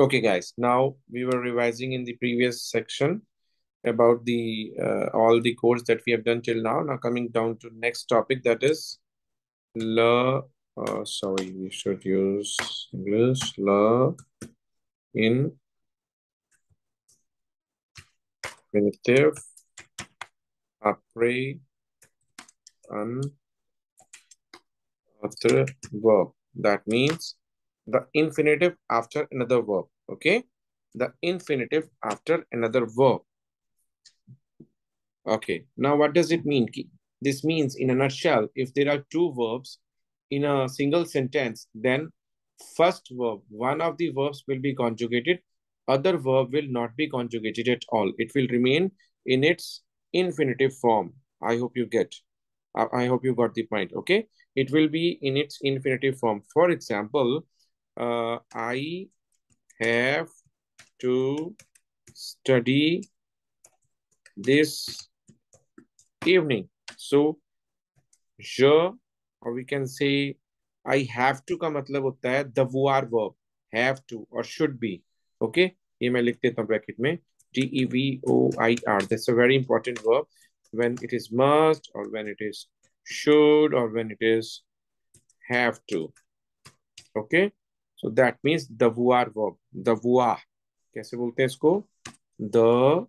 Okay, guys. Now we were revising in the previous section about the all the course that we have done till now. Now coming down to next topic, that is la. Sorry, we should use English. La infinitive après another verb. That means the infinitive after another verb. Okay, the infinitive after another verb. Okay, now what does it mean? This means, in a nutshell, if there are two verbs in a single sentence, then first verb, one of the verbs will be conjugated, other verb will not be conjugated at all. It will remain in its infinitive form. I hope you get. I hope you got the point. Okay, it will be in its infinitive form. For example, I have to study this evening. So, je, or we can say, I have to का मतलब होता है the voir verb, have to or should be. Okay, ये मैं लिख देता हूँ bracket में, TEVOIR. That's a very important verb when it is must or when it is should or when it is have to. Okay, so that means the voir verb, the voir. कैसे बोलते हैं इसको? The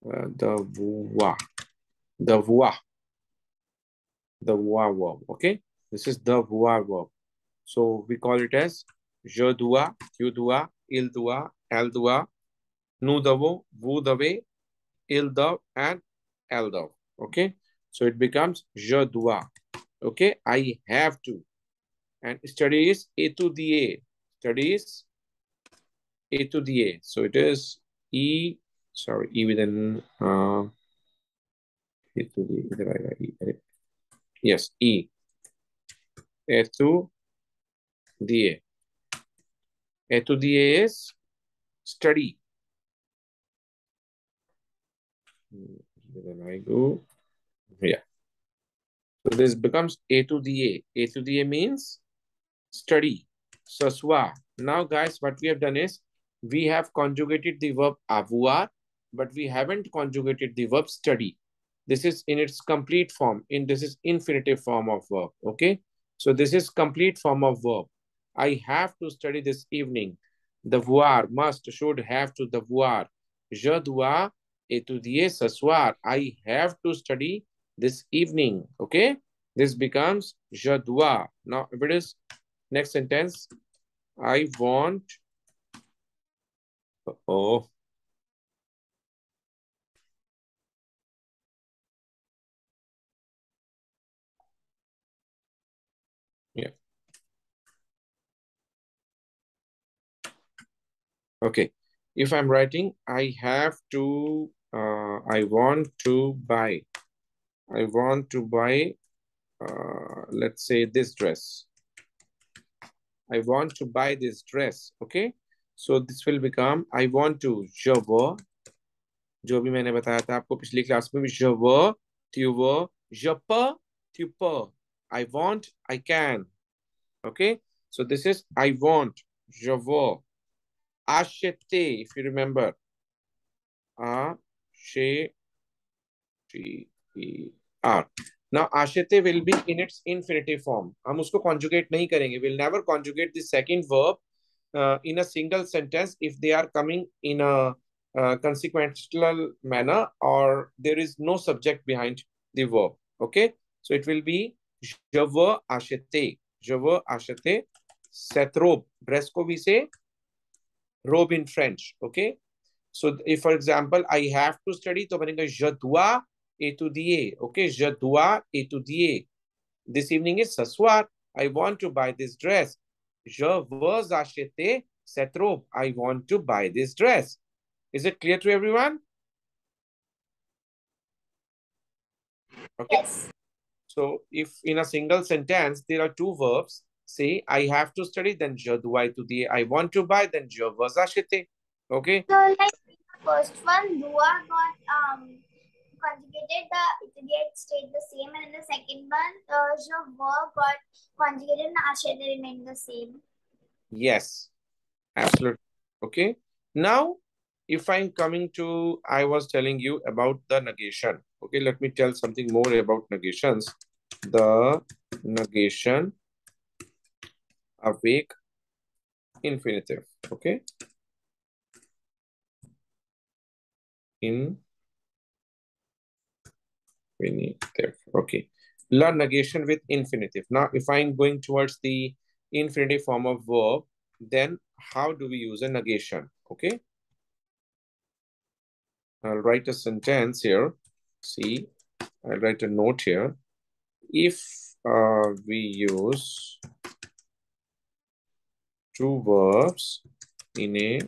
voir, the voir. The voir verb. Okay, this is the voir verb. So we call it as je dois, tu dois, il doit, elle doit, nous devons, vous devez, il doit, and elle doit. Okay, so it becomes je dois. Okay, I have to. And study is étudier. Study is étudier. So it is E, sorry, E within étudier. Yes, E. Étudier. Étudier is study. Then I go, yeah. So this becomes A to the A. A to the A means study. S'asseoir. Now, guys, what we have done is we have conjugated the verb avoir, but we haven't conjugated the verb study. This is in its complete form. This is infinitive form of verb. Okay. So this is complete form of verb. I have to study this evening. Devoir, must, should, have to, devoir. Je dois étudier ce soir. I have to study this evening. Okay. This becomes je dois. Now, if it is next sentence, I want. Oh. Yeah. Okay. If I'm writing, I have to, I want to buy. I want to buy, let's say, this dress. I want to buy this dress. Okay. So this will become, I want to, je veux, जो भी मैंने बताया था आपको पिछली class में भी, je veux, tu veux, je peux, tu peux. I want, I can. Okay. So this is I want, je veux. Acheter, if you remember. Acheter. Now, achete will be in its infinitive form. हम उसको conjugate नहीं करेंगे. We'll never conjugate the second verb in a single sentence if they are coming in a consequential manner or there is no subject behind the verb. Okay? So it will be je veux acheter. Je veux acheter cette robe. Dress को भी say robe in French. Okay? So if, for example, I have to study, तो बनेगा je dois étudier. Okay, je dois étudier. This evening is ce soir. I want to buy this dress. Je veux acheter cette robe. I want to buy this dress. Is it clear to everyone? Okay. Yes. So if in a single sentence there are two verbs, say I have to study, then je dois étudier. I want to buy, then je veux acheter. Okay. So like the first one, doa got conjugated, the immediate stayed the same, and in the second one, je veux got conjugated and ashete remained the same. Yes. Absolutely. Okay. Now, if I'm coming to, I was telling you about the negation. Okay, let me tell something more about negations. The negation awake infinitive. Okay. Infinitive. Okay. Learn negation with infinitive. Now, if I'm going towards the infinitive form of verb, then how do we use a negation? Okay. I'll write a sentence here. See, I'll write a note here. If we use two verbs in a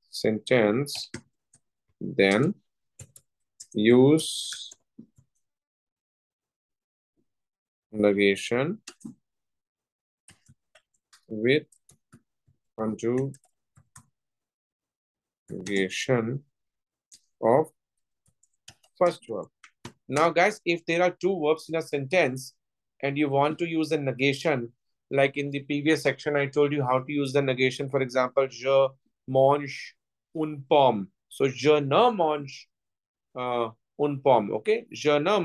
sentence, then use negation with conjugation of first verb. Now, guys, if there are two verbs in a sentence and you want to use a negation, like in the previous section, I told you how to use the negation. For example, je mange une pomme. So, je ne mange une pomme. Okay, je ne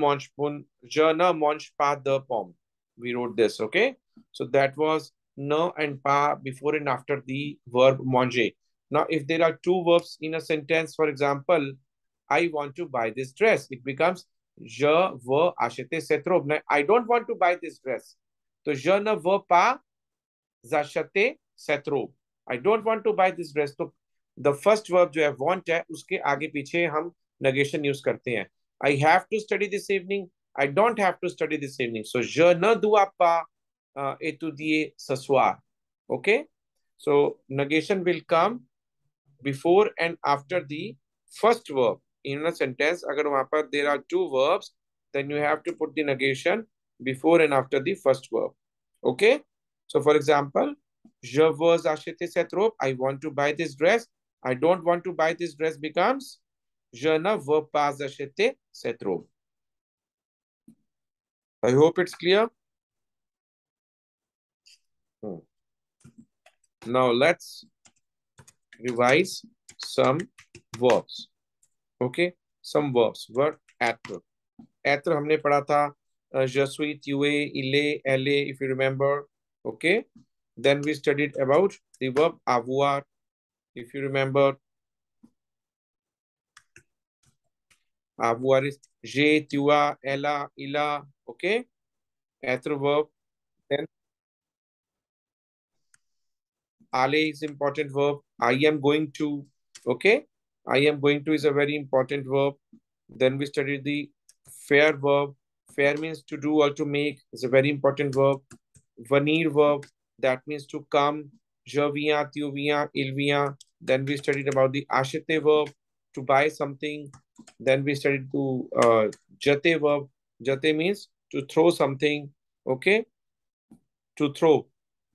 mange pas de pomme. We wrote this. Okay, so that was ne and pas before and after the verb manger. Now, if there are two verbs in a sentence, for example, I want to buy this dress. It becomes je veux acheter cette robe. Now, I don't want to buy this dress. So, je ne veux pas acheter cette robe. I don't want to buy this dress. So, the first verb जो है want है, उसके आगे पीछे हम negation use करते हैं. I have to study this evening. I don't have to study this evening. So, je ne dois pas étudier ce soir. Okay? So, negation will come before and after the first verb. In a sentence, अगर वहाँ पर there are two verbs, then you have to put the negation before and after the first verb. Okay? So, for example, je veux acheter cette robe. I want to buy this dress. I don't want to buy this dress becomes je ne veux pas acheter cette robe. I hope it's clear. Now, let's revise some verbs. Okay? Some verbs were être. Être हमने पढ़ा था je suis, tu es, il est, elle est, if you remember. Okay? Then we studied about the verb avoir, if you remember. Avoir is j'ai, tu as, elle a, il a. Okay? Être verb. Then aller is important verb. I am going to. Okay? I am going to is a very important verb. Then we studied the faire verb. Faire means to do or to make. It's a very important verb. Venir verb, that means to come. Je viens, tu viens, il vient. Then we studied about the acheter verb, to buy something. Then we studied to jeter verb. Jeter means to throw something. Okay? To throw.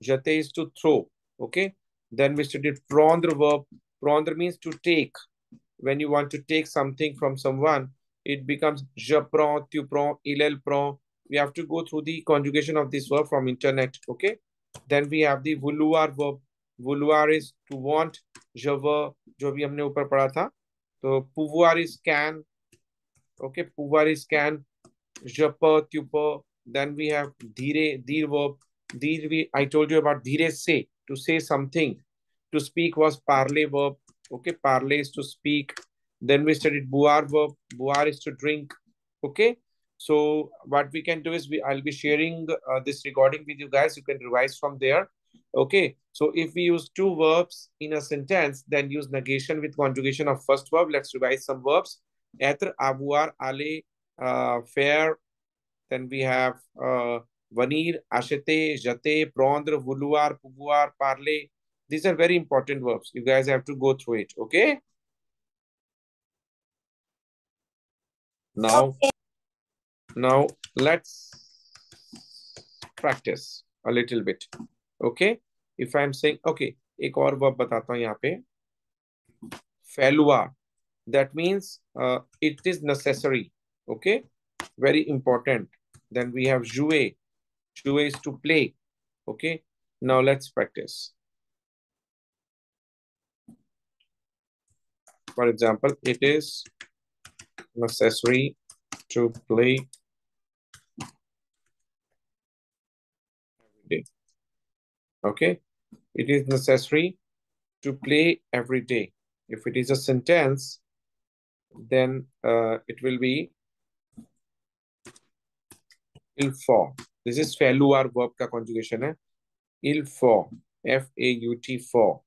Jeter is to throw. Okay? Then we studied prendre verb. Prendre means to take. When you want to take something from someone, it becomes je prends, tu prends, il prend. We have to go through the conjugation of this verb from internet. Okay. Then we have the vouloir verb. Vouloir is to want. Je veux, जो भी हमने ऊपर पढ़ा था. तो pouvoir is can. Okay. Pouvoir is can. Je peux, tu peux. Then we have dire, dire verb. Dire, I told you about dire se, to say something. To speak was parler verb. Okay, parler is to speak. Then we studied boire verb. Boire is to drink. Okay. So what we can do is I'll be sharing this recording with you guys. You can revise from there. Okay. So if we use two verbs in a sentence, then use negation with conjugation of first verb. Let's revise some verbs. Être, avoir, aller, faire. Then we have venir, acheter, jeter, prendre, vouloir, pouvoir, parler. These are very important verbs. You guys have to go through it. Okay. Now, Okay. now let's practice a little bit. Okay. If I'm saying, okay, एक और verb बताता हूँ यहाँ पे. Falloir. That means it is necessary. Okay. Very important. Then we have jouer. Jouer is to play. Okay. Now let's practice. For example, it is necessary to play every day. Okay, it is necessary to play every day. If it is a sentence, then it will be il faut. This is failure verb का conjugation है. Il faut. F-A-U-T for.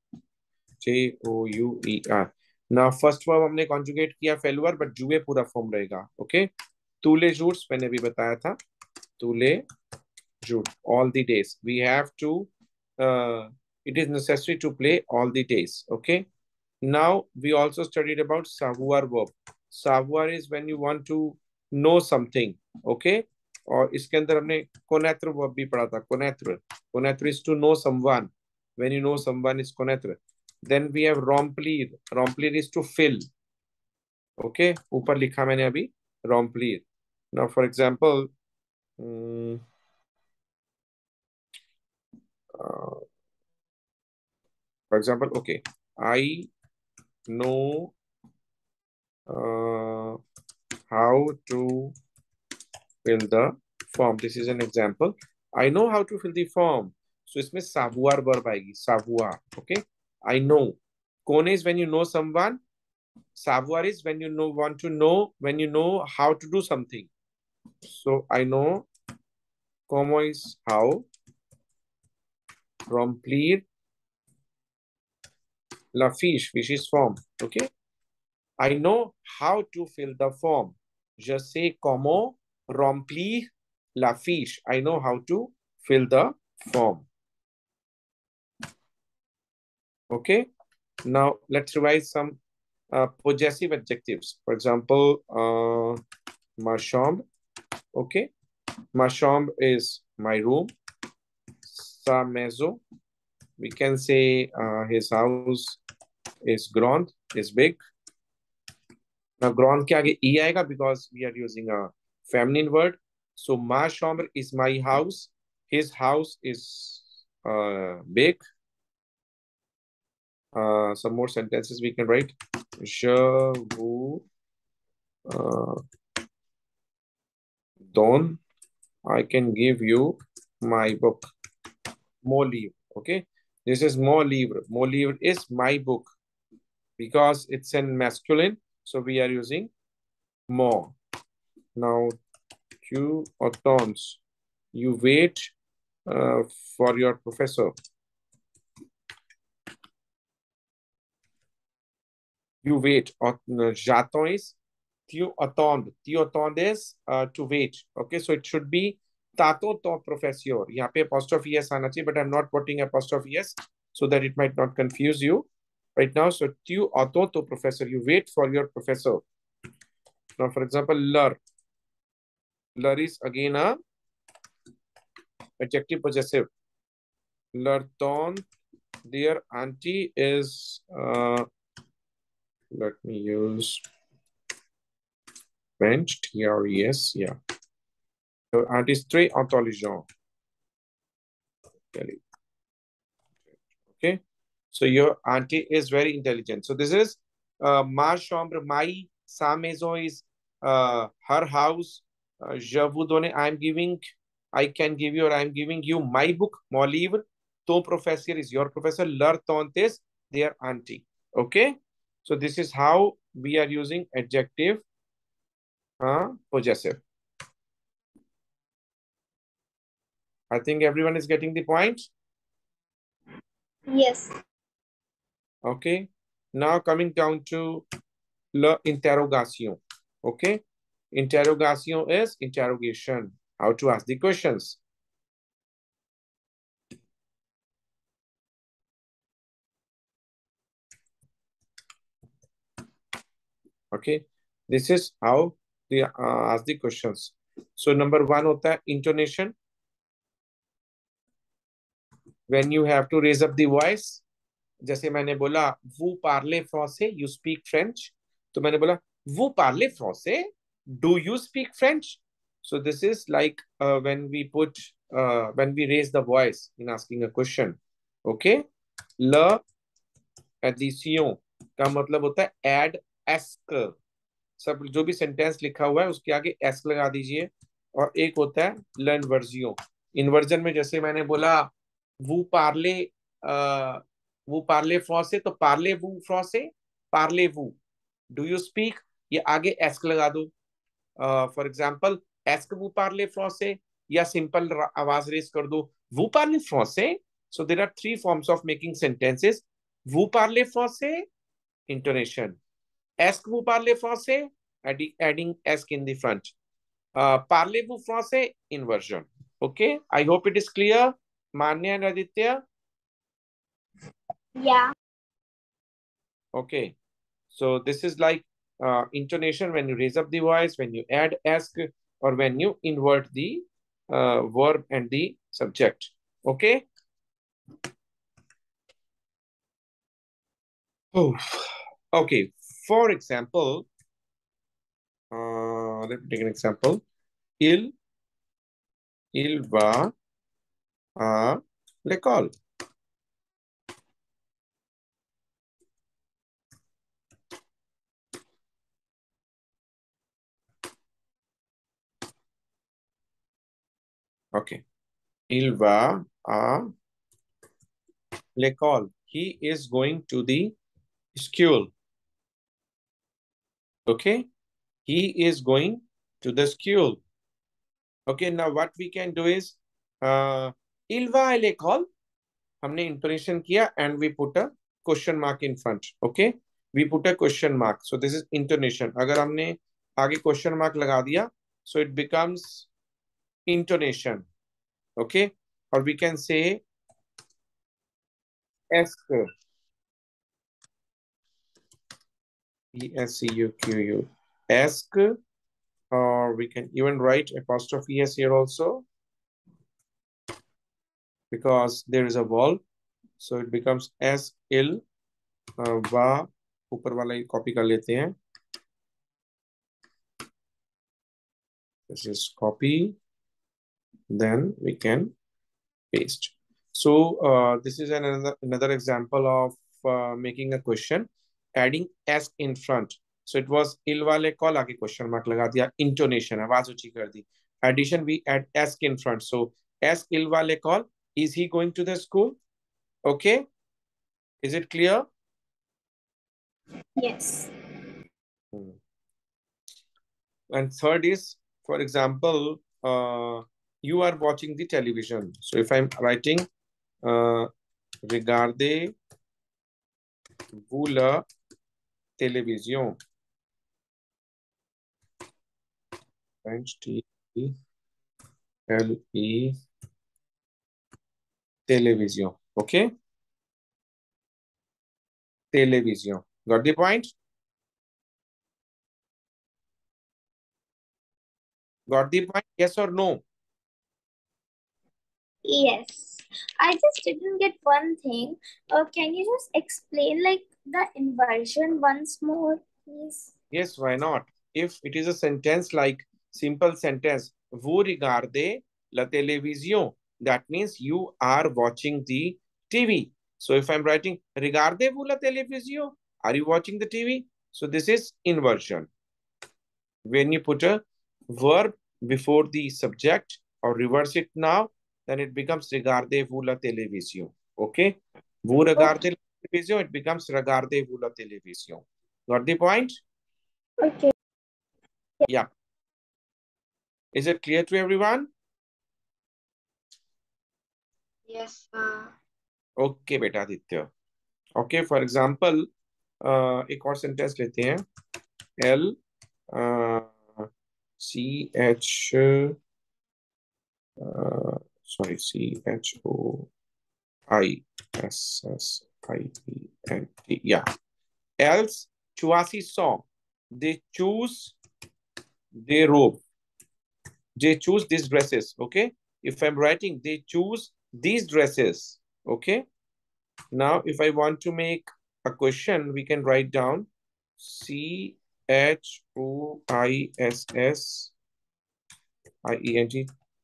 J-O-U-E-R. Now first verb हमने conjugate किया failure, but जुए पूरा form रहेगा. Okay. tous les jours मैंने भी बताया था. tous les jours. All the days. We have to. It is necessary to play all the days. Okay. Now we also studied about savoir verb. Savoir is when you want to know something. Okay. और इसके अंदर हमने connaître verb भी पढ़ा था. Connaître. Connaître is to know someone. When you know someone is connaître. Then we have remplir. Remplir is to fill. Okay. ऊपर लिखा मैंने अभी remplir. Now for example, okay, I know how to fill the form. This is an example. I know how to fill the form. So इसमें savoir verb आएगी. Savoir. Okay. I know. Connaître is when you know someone. Savoir is when you want to know, when you know how to do something. So I know. Como is how. Remplir la fiche. Fiche is form. Okay. I know how to fill the form. Je sais comment remplir la fiche. I know how to fill the form. Okay. Now let's revise some possessive adjectives. For example, ma chambre. Okay. Ma chambre is my room. Sa maison. We can say his house is grand, is big. Now grand के आगे e आएगा because we are using a feminine word. So ma chambre is my house. His house is big. Some more sentences we can write. Je vous donne. I can give you my book. Mon livre. Okay. This is mon livre. Mon livre is my book because it's in masculine. So we are using mon. Now, tu attends. You wait for your professor. You wait. J'attends is tu attends. Tu attends is to wait. Okay, so it should be tato to professor. यहाँ पे apostrophe s आना चाहिए, but I'm not putting apostrophe s so that it might not confuse you right now. So tu attends to professor. You wait for your professor. Now, for example, leur. Leur is again a adjective possessive. Leur tante, their auntie is, let me use French, T-R-E-S, yeah. Your auntie is très intelligent. Okay, so your auntie is very intelligent. So this is ma chambre, my, sa maison is her house. Je vous donne, I can give you or I'm giving you my book, mon livre. Ton professor is your professor. Leur tante is their auntie. Okay, so this is how we are using adjective possessive. I think everyone is getting the point. Yes. Okay, now coming down to l'interrogation. Okay, interrogation is interrogation. How to ask the questions. Okay, this is how they ask the questions. So number one होता है intonation. When you have to raise up the voice. जैसे मैंने बोला vous parlez français, you speak French. तो मैंने बोला vous parlez français, do you speak French? So this is like when we raise the voice in asking a question. Okay, l'addition. का मतलब होता है एड एस्क। सब जो भी सेंटेंस लिखा हुआ है उसके आगे एस्क लगा दीजिए। और एक होता है l'inversion। इन्वर्जन में जैसे मैंने बोला वो पार्ले वो पार्ले फ्रांसे, तो पार्ले वो फ्रांसे, पार्ले वो, डू यू स्पीक, ये आगे एस्क लगा दो। फॉर एग्जाम्पल एस्क वो पार्ले फ्रांसे, या सिंपल आवाज रेस कर दो वो पार्ले फ्रांसे। So there are three forms of making sentences. वो पार्ले फ्रांसे, intonation. Est-ce que vous parlez français? Adding est in the front. Parlez-vous français? Inversion. Okay. I hope it is clear. Manya and Aditya. Yeah. Okay. So this is like intonation when you raise up the voice, when you add ask, or when you invert the verb and the subject. Okay. Oh. Okay. For example, let me take an example. Il va à l'école. Okay. Il va à l'école. He is going to the school. Okay. He is going to the school. Okay. Now what we can do is, il va à l'école. हमने intonation किया and we put a question mark in front. Okay. We put a question mark. So this is intonation. अगर हमने आगे question mark लगा दिया, so it becomes intonation. Okay. Or we can say ask. ESCUQU. Ask, or we can even write apostrophe S here also, because there is a vowel. So it becomes S, il, va, ऊपर वाला ही copy कर लेते हैं. This is copy, then we can paste. So this is another example of making a question, adding S in front. So it was il वाले call, आगे question mark लगा दिया, intonation आवाज ऊंची कर दी. Addition, we add S in front. So S il वाले call, is he going to the school? Okay, is it clear? Yes. And third is, for example, you are watching the television. So if I'm writing regardez-vous la télévision, French T-E-L-E, télévision. Okay, télévision. Got the point? Got the point? Yes or no? Yes. I just didn't get one thing. Can you just explain like the inversion once more, please? Yes, why not? If it is a sentence like simple sentence, vous regardez la télévision, that means you are watching the TV. So if I'm writing regardez-vous la télévision, are you watching the TV? So this is inversion. When you put a verb before the subject or reverse it now, then it becomes regardez-vous la télévision. Okay? Vous regardez la télévision, it becomes regardez-vous la télévision. Got the point? Okay. Yeah. Is it clear to everyone? Yes. Okay, बेटा Aditya. Okay, for example, एक और sentence लेते हैं. L C H sorry, C H O I S S I E N T. Yeah. Else 84 song. They choose their robe. They choose these dresses. Okay. If I'm writing, they choose these dresses. Okay. Now, if I want to make a question, we can write down CHOISSIENT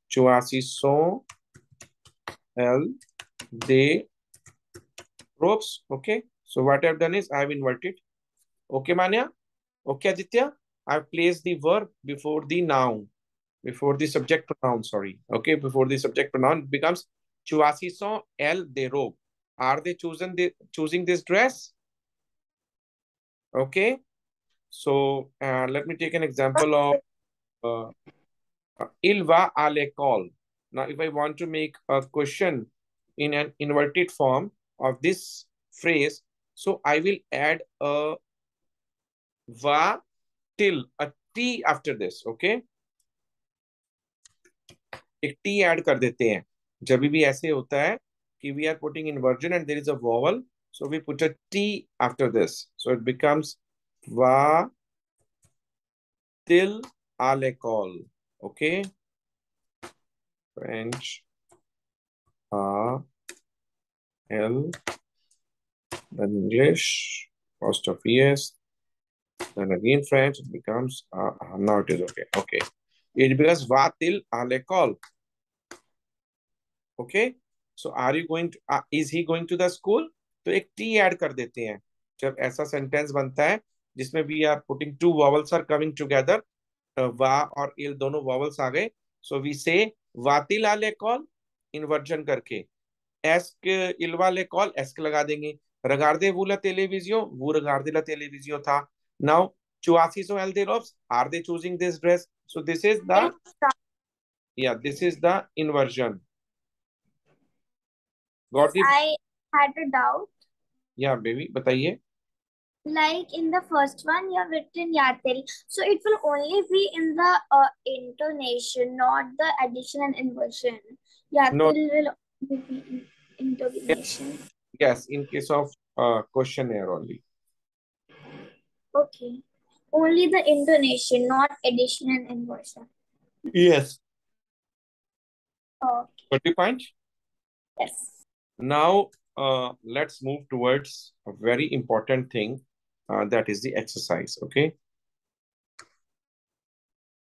84 sont elles des robes. Okay. So what I've done is I have inverted. Okay, Manya? Okay, Aditya? I've placed the verb before the noun, before the subject pronoun, sorry. Okay, before the subject pronoun, it becomes 8400 L de robe. Are they choosing this dress? Okay, so let me take an example of il va à l'école. Now, if I want to make a question in an inverted form of this phrase, so I will add a va till, a t after this, okay? एक t add कर देते हैं जब भी ऐसे होता है कि we are putting inversion and there is a vowel, so we put a t after this, so it becomes va till à l'école, okay? French a l, then English, first of yes, then again French, it becomes now it is okay. Okay, it becomes va till à l'école. Okay, so are you going to is he going to the school? तो एक t add कर देते हैं जब ऐसा sentence बनता है जिसमें we are putting two vowels are coming together, va और il दोनों vowels आ गए, so we say vatil à l'école inversion करके, esk il va à l'école esk लगा देंगे, regarde vous la télévision vous regardez la télévision था. Now 8400 L de robes, are they choosing this dress? So this is the, yeah, this is the inversion. Yes, Got it? I had a doubt. Yeah, baby, बताइए. Like in the first one, you have written yatil. So it will only be in the intonation, not the addition and inversion. No, Yatil will only be in intonation. yes, in case of questionnaire only. Okay. Only the intonation, not addition and inversion. Yes. Okay. Got the point? Yes. Now, let's move towards a very important thing, that is the exercise, okay?